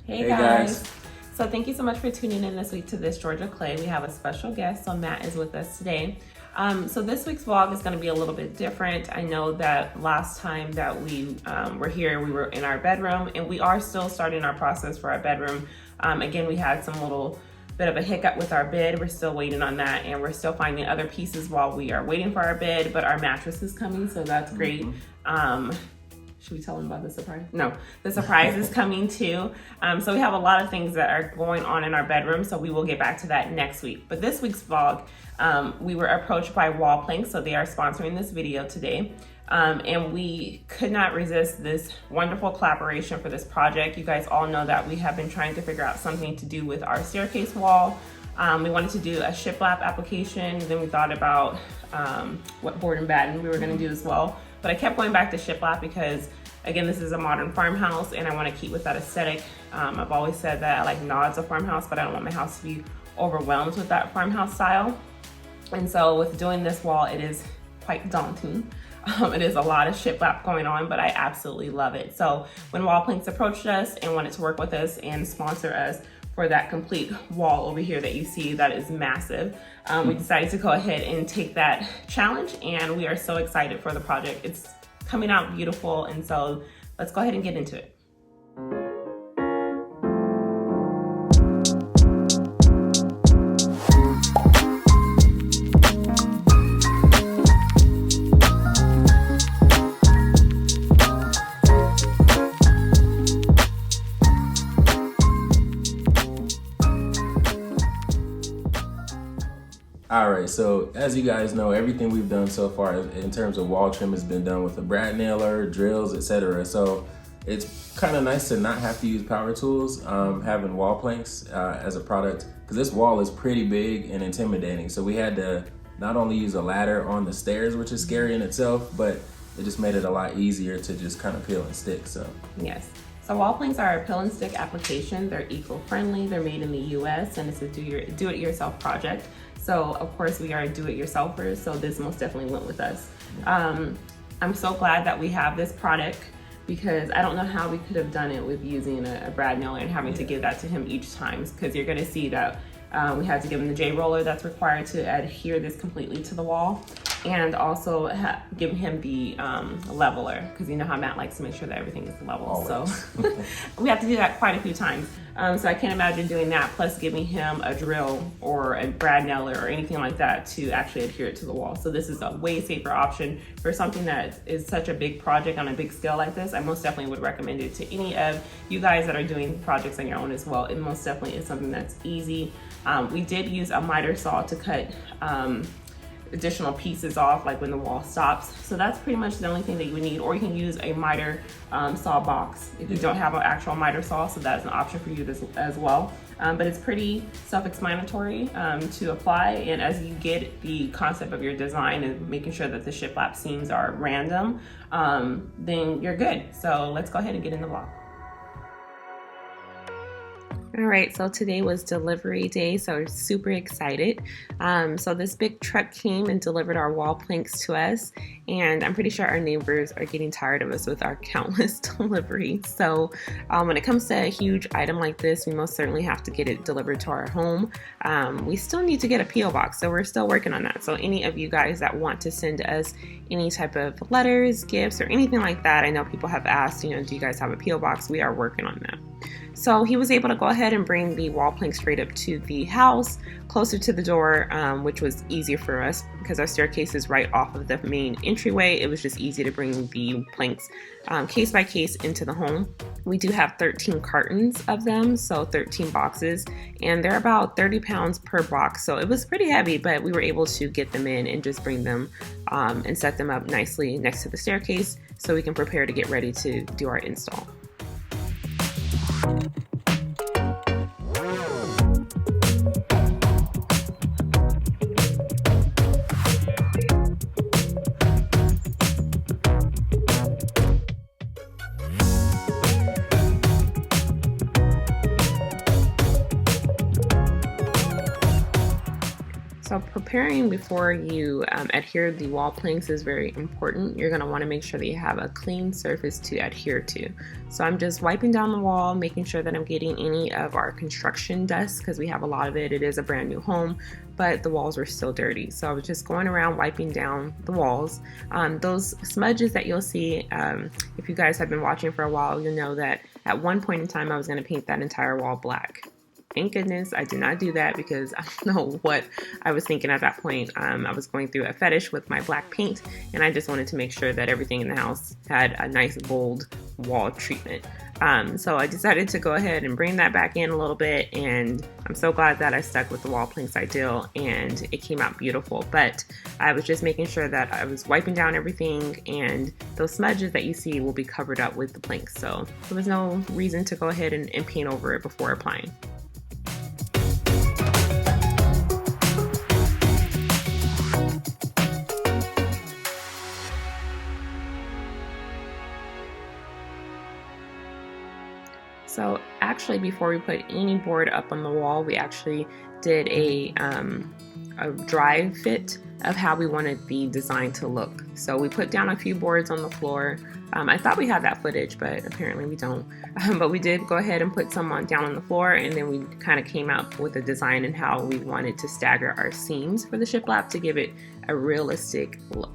Hey guys. So thank you so much for tuning in this week to This Georgia Clay. We have a special guest, so Matt is with us today. So this week's vlog is going to be a little bit different. I know that last time that we were here, we were in our bedroom, and we are still starting our process for our bedroom. Again, we had some little bit of a hiccup with our bed. We're still waiting on that, and we're still finding other pieces while we are waiting for our bed, but our mattress is coming, so that's great. Should we tell them about the surprise? No, the surprise is coming too. So we have a lot of things that are going on in our bedroom, so we will get back to that next week. But this week's vlog, we were approached by WALLPLANKS, so they are sponsoring this video today. And we could not resist this wonderful collaboration for this project. You guys all know that we have been trying to figure out something to do with our staircase wall. We wanted to do a shiplap application. Then we thought about what board and batten we were gonna do as well. But I kept going back to shiplap because, again, this is a modern farmhouse and I want to keep with that aesthetic. I've always said that I like nods of farmhouse, but I don't want my house to be overwhelmed with that farmhouse style. And so with doing this wall, it is quite daunting. It is a lot of shiplap going on, but I absolutely love it. So when WALLPLANKS approached us and wanted to work with us and sponsor us for that complete wall over here that you see that is massive, we decided to go ahead and take that challenge, and we are so excited for the project. It's coming out beautiful, and so let's go ahead and get into it. All right, so as you guys know, everything we've done so far in terms of wall trim has been done with a brad nailer, drills, etc. So it's kind of nice to not have to use power tools, having WALLPLANKS as a product, because this wall is pretty big and intimidating. So we had to not only use a ladder on the stairs, which is scary in itself, but it just made it a lot easier to just kind of peel and stick. So yes. So WALLPLANKS are a peel and stick application. They're eco-friendly, they're made in the US, and it's a do-it-yourself project. So of course we are do-it-yourselfers, so this most definitely went with us. I'm so glad that we have this product because I don't know how we could have done it with using a brad nailer and having to give that to him each time, because you're gonna see that we had to give him the J roller that's required to adhere this completely to the wall, and also give him the leveler, because you know how Matt likes to make sure that everything is level. Always. So we have to do that quite a few times. So I can't imagine doing that plus giving him a drill or a brad nailer or anything like that to actually adhere it to the wall. So this is a way safer option for something that is such a big project on a big scale like this. I most definitely would recommend it to any of you guys that are doing projects on your own as well. It most definitely is something that's easy. We did use a miter saw to cut additional pieces off, like when the wall stops. So that's pretty much the only thing that you would need, or you can use a miter saw box if you don't have an actual miter saw, so that's an option for you as well. But it's pretty self-explanatory to apply, and as you get the concept of your design and making sure that the shiplap seams are random, then you're good. So let's go ahead and get in the vlog. All right, so today was delivery day, so we're super excited. So this big truck came and delivered our WALLPLANKS to us, and I'm pretty sure our neighbors are getting tired of us with our countless deliveries. So when it comes to a huge item like this, we most certainly have to get it delivered to our home. We still need to get a P.O. box, so we're still working on that. So any of you guys that want to send us any type of letters, gifts, or anything like that, I know people have asked, you know, do you guys have a P.O. box? We are working on that. So he was able to go ahead and bring the WALLPLANKS straight up to the house, closer to the door, which was easier for us because our staircase is right off of the main entryway. It was just easy to bring the planks case by case into the home. We do have 13 cartons of them, so 13 boxes, and they're about 30 pounds per box. So it was pretty heavy, but we were able to get them in and just bring them and set them up nicely next to the staircase so we can prepare to get ready to do our install. So So preparing before you adhere the wall planks is very important. You're going to want to make sure that you have a clean surface to adhere to. So I'm just wiping down the wall, making sure that I'm getting any of our construction dust, because we have a lot of it. It is a brand new home, but the walls were still dirty. So I was just going around wiping down the walls. Those smudges that you'll see, if you guys have been watching for a while, you'll know that at one point in time I was going to paint that entire wall black. Thank goodness I did not do that, because I don't know what I was thinking at that point. I was going through a fetish with my black paint, and I just wanted to make sure that everything in the house had a nice bold wall treatment. So I decided to go ahead and bring that back in a little bit, and I'm so glad that I stuck with the wall planks ideal and it came out beautiful. But I was just making sure that I was wiping down everything, and those smudges that you see will be covered up with the planks. So there was no reason to go ahead and paint over it before applying. So actually, before we put any board up on the wall, we actually did a dry fit of how we wanted the design to look. So we put down a few boards on the floor. I thought we had that footage, but apparently we don't. But we did go ahead and put some down on the floor, and then we kind of came up with a design and how we wanted to stagger our seams for the shiplap to give it a realistic look.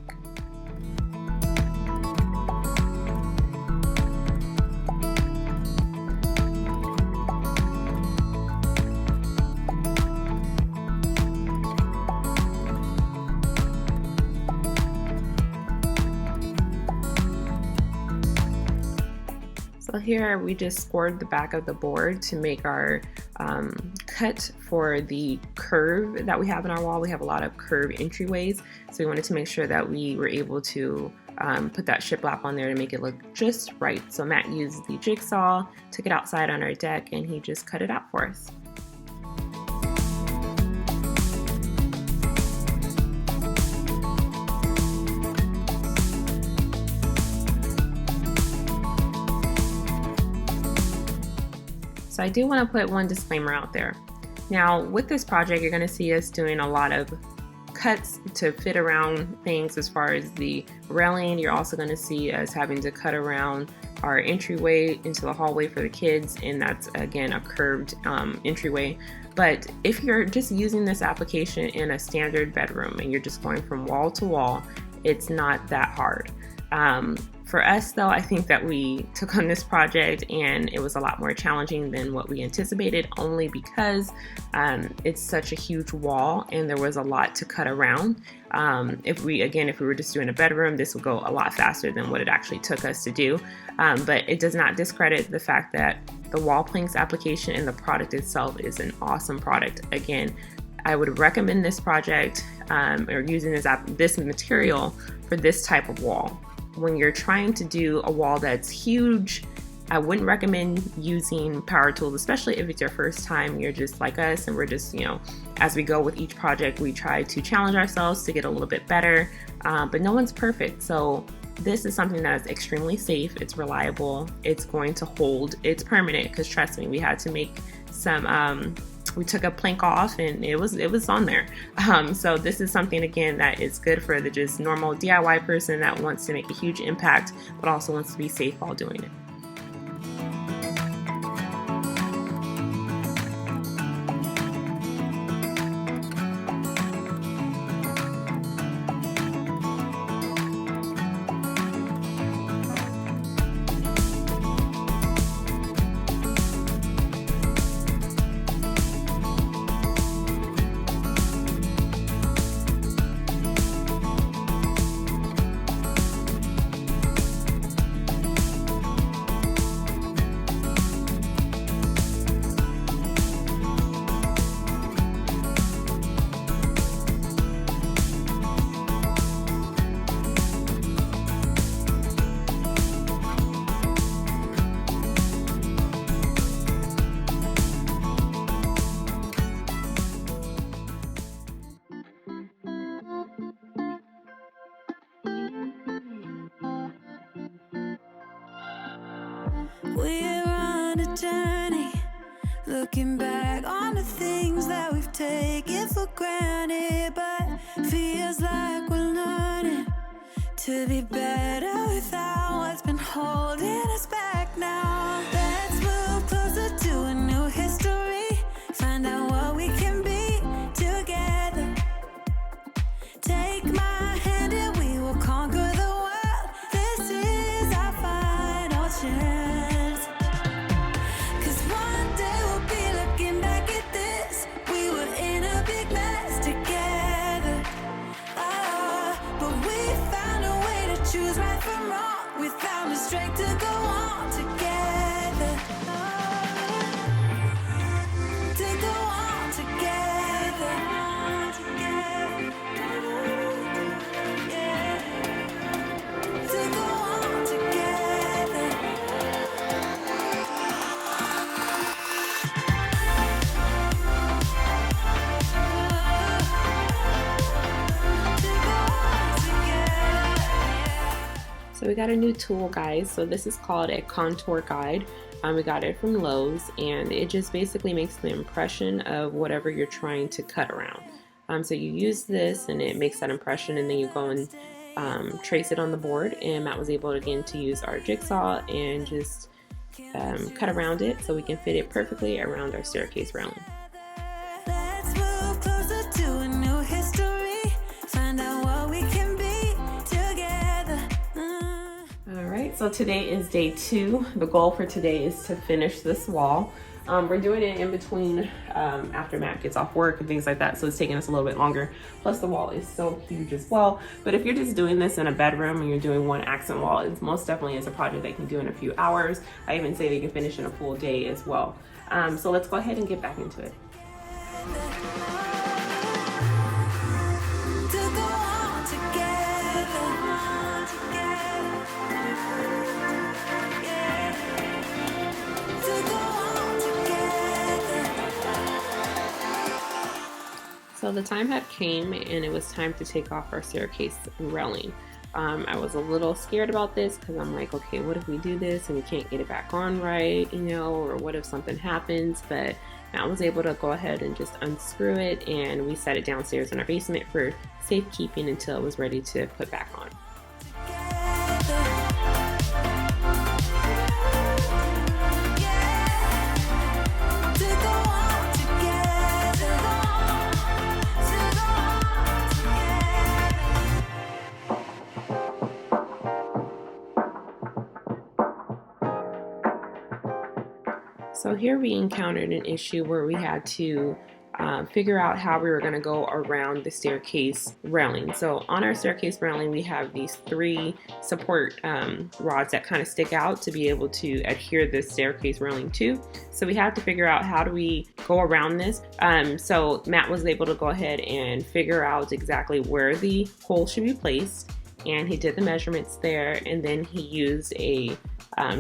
So here we just scored the back of the board to make our cut for the curve that we have in our wall. We have a lot of curved entryways, so we wanted to make sure that we were able to put that shiplap on there to make it look just right. So Matt used the jigsaw, took it outside on our deck, and he just cut it out for us. So I do want to put one disclaimer out there. Now with this project, you're going to see us doing a lot of cuts to fit around things as far as the railing. You're also going to see us having to cut around our entryway into the hallway for the kids, and that's again a curved entryway. But if you're just using this application in a standard bedroom and you're just going from wall to wall, it's not that hard. For us though, I think that we took on this project and it was a lot more challenging than what we anticipated, only because it's such a huge wall and there was a lot to cut around. If we were just doing a bedroom, this would go a lot faster than what it actually took us to do. But it does not discredit the fact that the wall planks application and the product itself is an awesome product. Again, I would recommend this project or using this material for this type of wall. When you're trying to do a wall that's huge, I wouldn't recommend using power tools, especially if it's your first time. You're just like us, and we're just, as we go with each project, we try to challenge ourselves to get a little bit better, but no one's perfect. So this is something that is extremely safe, it's reliable, it's going to hold, it's permanent, because trust me, we had to make some, we took a plank off and it was on there. So this is something, again, that is good for the just normal DIY person that wants to make a huge impact, but also wants to be safe while doing it. We're on a journey, Looking back on the things that we've taken for granted, but feels like we're learning to be better without what's been holding us back now. Let's move closer to a new history, find out what we can be together. Take my hand and we will conquer the world. This is our final chance. 'Cause one day we'll be looking back at this. We were in a big mess together. But we found a way to choose right from wrong. We found the strength to go on together. To go on together. Yeah. To go on together. So we got a new tool, guys. So this is called a contour guide. We got it from Lowe's, and it just basically makes the impression of whatever you're trying to cut around. So you use this and it makes that impression, and then you go and trace it on the board. And Matt was able again to use our jigsaw and just cut around it so we can fit it perfectly around our staircase railing. Let's move closer to a new history, find out what we can be together. Alright, so today is day 2. The goal for today is to finish this wall. We're doing it in between after Matt gets off work and things like that, so it's taking us a little bit longer. Plus the wall is so huge as well. But if you're just doing this in a bedroom and you're doing one accent wall, it most definitely is a project that you can do in a few hours. I even say that you can finish in a full day as well. So let's go ahead and get back into it. To go on together. Yeah. To go on together. So the time had came and it was time to take off our staircase railing. I was a little scared about this because I'm like, okay, what if we do this and we can't get it back on right, you know, or what if something happens? But I was able to go ahead and just unscrew it, and we set it downstairs in our basement for safekeeping until it was ready to put back on. So here we encountered an issue where we had to figure out how we were going to go around the staircase railing. So on our staircase railing, we have these 3 support rods that kind of stick out to be able to adhere the staircase railing to. So we had to figure out how do we go around this. So Matt was able to go ahead and figure out exactly where the hole should be placed, and he did the measurements there, and then he used a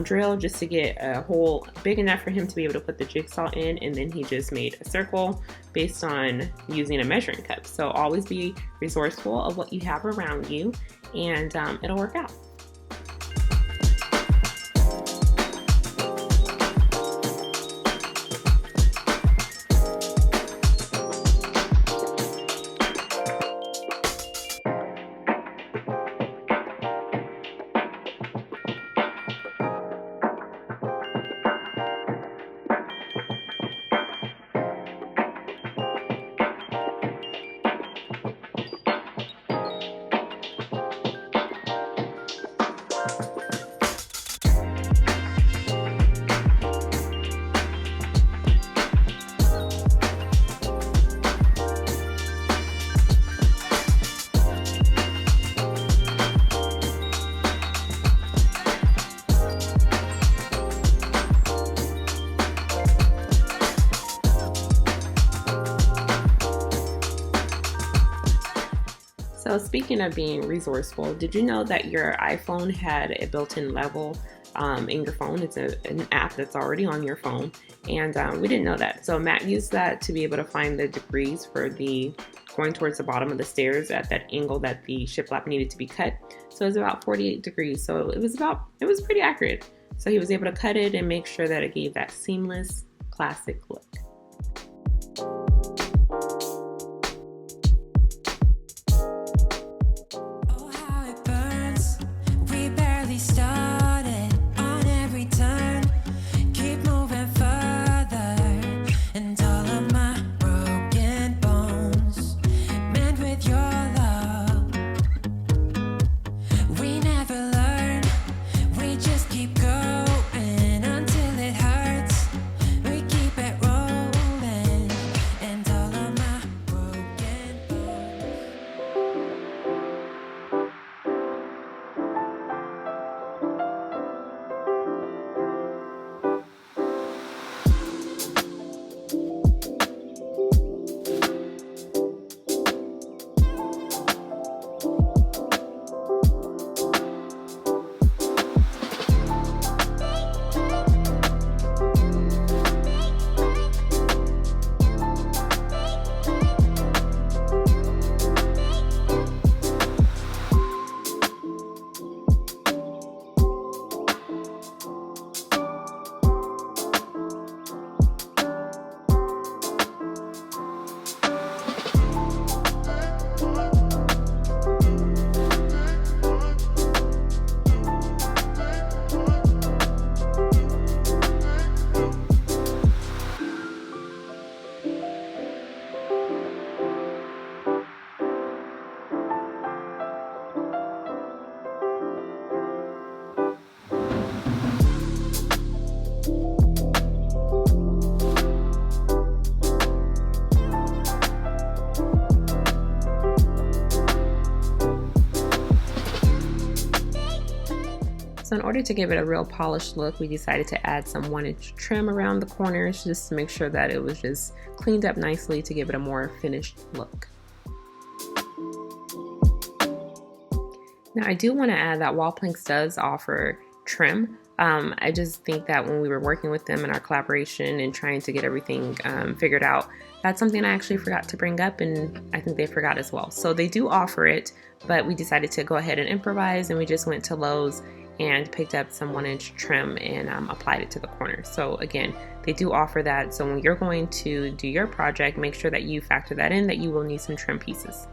drill just to get a hole big enough for him to be able to put the jigsaw in, and then he just made a circle based on using a measuring cup. So always be resourceful of what you have around you, and it'll work out. So speaking of being resourceful, did you know that your iPhone had a built-in level in your phone? It's an app that's already on your phone, and we didn't know that. So Matt used that to be able to find the degrees for the going towards the bottom of the stairs at that angle that the shiplap needed to be cut. So it was about 48 degrees. So it was pretty accurate. So he was able to cut it and make sure that it gave that seamless classic look. Oh, how it burns. We barely started on every turn. Keep moving further, and all of my broken bones mend with your love. We never learn, we just keep going until it hurts. We keep it rolling, and all of my broken bones. So in order to give it a real polished look, we decided to add some 1-inch trim around the corners just to make sure that it was just cleaned up nicely to give it a more finished look. Now I do want to add that WALLPLANKS does offer trim. I just think that when we were working with them in our collaboration and trying to get everything figured out, that's something I actually forgot to bring up, and I think they forgot as well. So they do offer it, but we decided to go ahead and improvise, and we just went to Lowe's and picked up some 1-inch trim and applied it to the corner. So again, they do offer that. So when you're going to do your project, make sure that you factor that in, that you will need some trim pieces.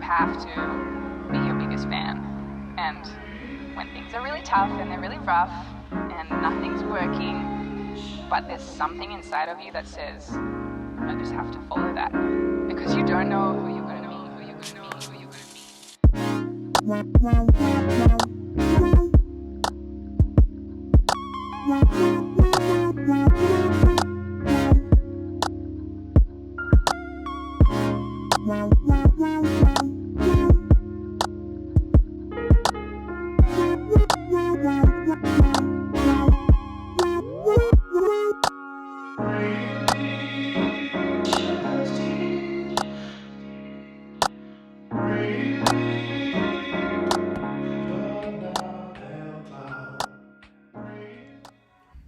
Have to be your biggest fan, and when things are really tough and they're really rough and nothing's working, but there's something inside of you that says, I just have to follow that, because you don't know who you're gonna be, who you're gonna be, who you're gonna be.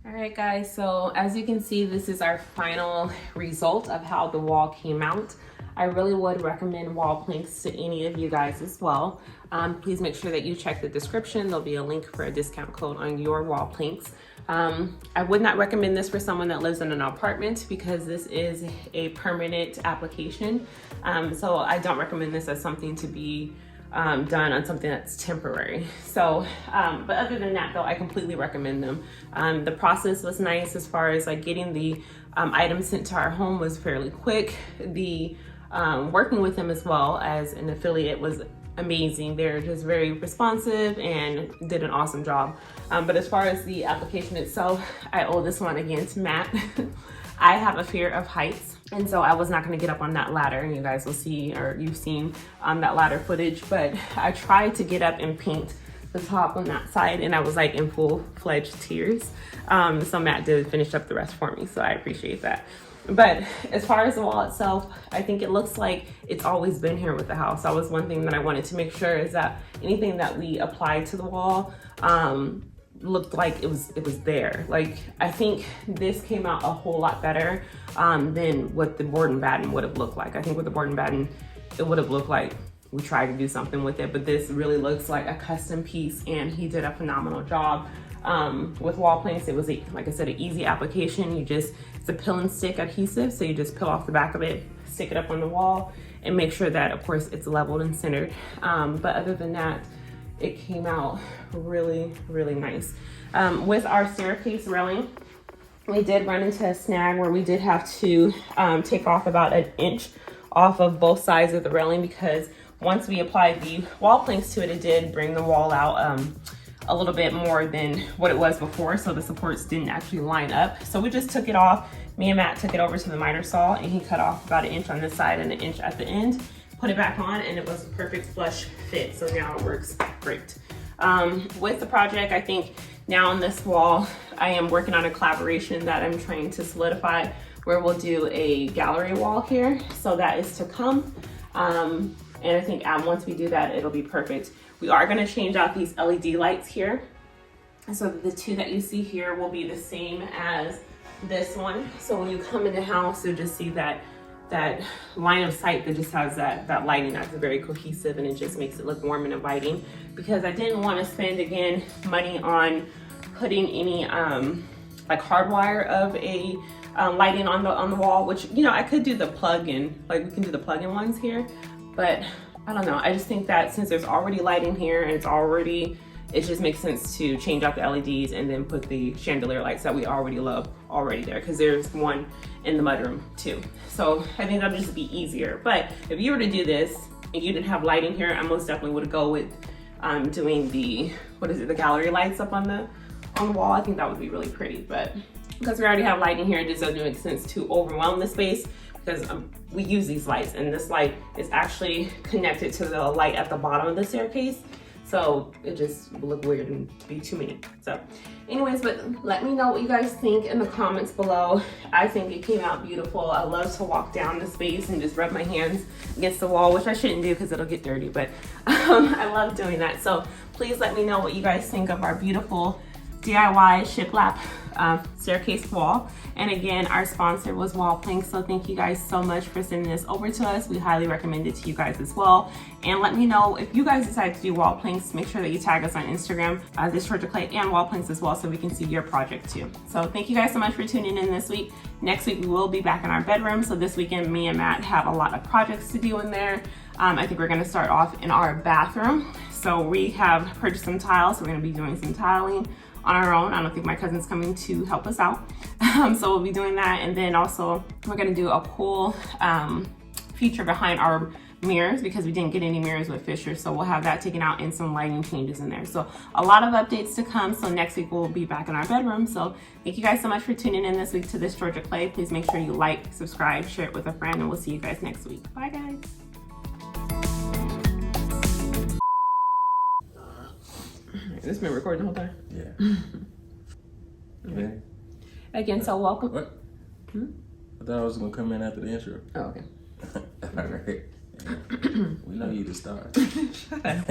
Alright guys, so as you can see, this is our final result of how the wall came out. I really would recommend WALLPLANKS to any of you guys as well. Please make sure that you check the description. There'll be a link for a discount code on your WALLPLANKS. I would not recommend this for someone that lives in an apartment because this is a permanent application. So I don't recommend this as something to be done on something that's temporary. So, but other than that though, I completely recommend them. The process was nice as far as like getting the items sent to our home was fairly quick. The working with them as well as an affiliate was amazing. They're just very responsive and did an awesome job. But as far as the application itself, I owe this one again to Matt. I have a fear of heights, and so I was not going to get up on that ladder, and you guys will see, or you've seen that ladder footage, but I tried to get up and paint the top on that side, and I was like in full-fledged tears. So Matt did finish up the rest for me, so I appreciate that. But as far as the wall itself, I think it looks like it's always been here with the house. That was one thing that I wanted to make sure, is that anything that we applied to the wall looked like it was there. Like, I think this came out a whole lot better than what the board and batten would have looked like. I think with the board and batten, it would have looked like we tried to do something with it, but this really looks like a custom piece, and he did a phenomenal job. With wall planks, it was, like I said, an easy application. It's a peel and stick adhesive, so you just peel off the back of it, stick it up on the wall, and make sure that, of course, it's leveled and centered. But other than that, it came out really, really nice. With our staircase railing, we did run into a snag where we did have to take off about 1 inch off of both sides of the railing, because once we applied the wall planks to it, it did bring the wall out a little bit more than what it was before, so the supports didn't actually line up. So we just took it off. Me and Matt took it over to the miter saw, and he cut off about 1 inch on this side and 1 inch at the end, put it back on, and it was a perfect flush fit. So now it works great. With the project, I think now on this wall, I am working on a collaboration that I'm trying to solidify, where we'll do a gallery wall here. So that is to come. And I think once we do that, it'll be perfect. We are gonna change out these LED lights here. So the two that you see here will be the same as this one. So when you come in the house, you'll just see that line of sight that just has that lighting that's very cohesive, and it just makes it look warm and inviting. Because I didn't want to spend, again, money on putting any like hardwire of a lighting on the wall, which, you know, I could do the plug-in, like we can do the plug-in ones here, but I don't know. I just think that since there's already lighting here and it just makes sense to change out the LEDs and then put the chandelier lights that we already love already there, because there's one in the mudroom too. So I think that'll just be easier. But if you were to do this and you didn't have lighting here, I most definitely would go with doing the gallery lights up on the wall. I think that would be really pretty. But because we already have lighting here, it just doesn't make sense to overwhelm the space, because we use these lights, and this light is actually connected to the light at the bottom of the staircase. So it just will look weird and be too many. So anyways, but let me know what you guys think in the comments below. I think it came out beautiful. I love to walk down the space and just rub my hands against the wall, which I shouldn't do because it'll get dirty, but I love doing that. So please let me know what you guys think of our beautiful DIY shiplap staircase wall. And again, our sponsor was WALLPLANKS, so thank you guys so much for sending this over to us. We highly recommend it to you guys as well. And let me know if you guys decide to do WALLPLANKS. Make sure that you tag us on Instagram, thisgeorgiaclay and WALLPLANKS as well, so we can see your project too. So thank you guys so much for tuning in this week. Next week we will be back in our bedroom. So this weekend, me and Matt have a lot of projects to do in there. I think we're gonna start off in our bathroom. So we have purchased some tiles, so we're gonna be doing some tiling on our own. I don't think my cousin's coming to help us out. So we'll be doing that. And then also we're gonna do a cool feature behind our mirrors, because we didn't get any mirrors with Fischer. So we'll have that taken out and some lighting changes in there. So a lot of updates to come. So next week we'll be back in our bedroom. So thank you guys so much for tuning in this week to This Georgia Clay. Please make sure you like, subscribe, share it with a friend, and we'll see you guys next week. Bye guys. This been recording the whole time? Yeah. Okay. Again, so welcome. What? I thought I was gonna come in after the intro. Oh, okay. All right. We know you the star. Shut up.